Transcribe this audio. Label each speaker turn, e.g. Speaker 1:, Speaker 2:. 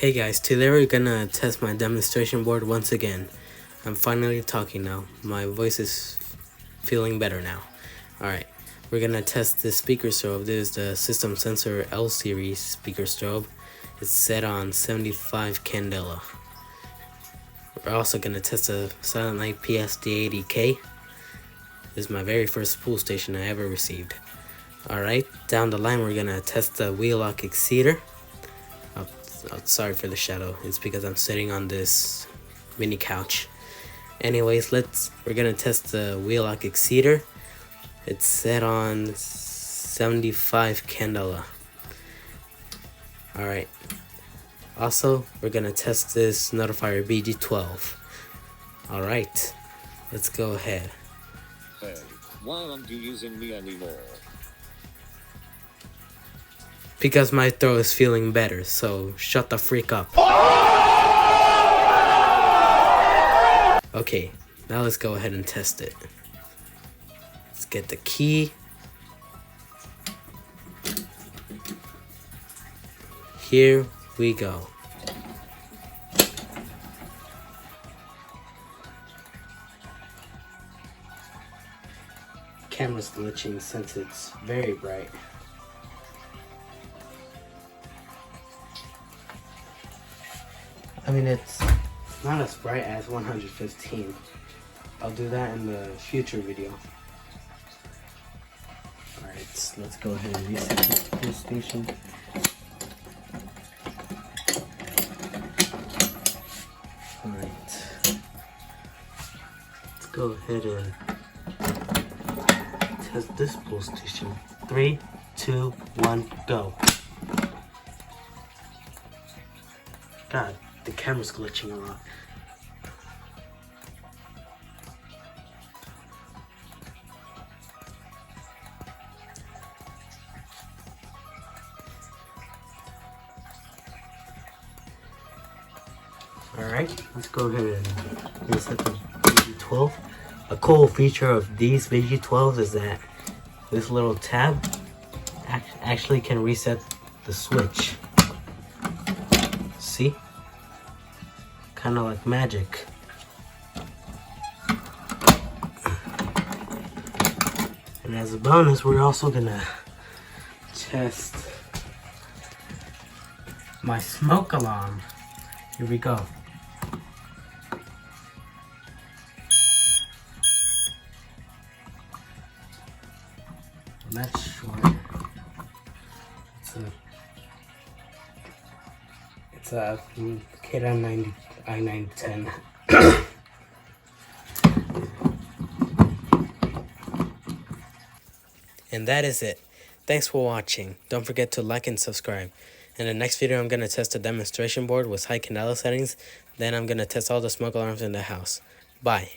Speaker 1: Hey guys, today we're gonna test my demonstration board once again. I'm finally talking now. My voice is feeling better now. Alright, we're gonna test this speaker strobe. This is the System Sensor L series speaker strobe. It's set on 75 candela. We're also gonna test a Silent Night PSD80K. This is my very first spool station I ever received. Alright, down the line we're gonna test the Wheelock Exceeder. Sorry for the shadow, it's because I'm sitting on this mini couch. Anyways, we're gonna test the Wheelock Exceeder. It's set on 75 candela. Alright, also we're gonna test this Notifier BG12. Alright, let's go ahead.
Speaker 2: Hey, why aren't you using me anymore?
Speaker 1: Because my throat is feeling better, so shut the freak up. Okay, now let's go ahead and test it. Let's get the key. Here we go. Camera's glitching since it's very bright. I mean, it's not as bright as 115. I'll do that in the future video. Alright, let's go ahead and reset this spool station. Alright. Let's go ahead and test this spool station. 3, 2, 1, go. God, the camera's glitching a lot. Alright, let's go ahead and reset the BG12. A cool feature of these BG12s is that this little tab actually can reset the switch. See? Kind of like magic. And as a bonus, we're also gonna test my smoke alarm. Here we go. That's short. It's a KDM i910. And that is it. Thanks for watching. Don't forget to like and subscribe. In the next video, I'm going to test a demonstration board with high candela settings. Then I'm going to test all the smoke alarms in the house. Bye.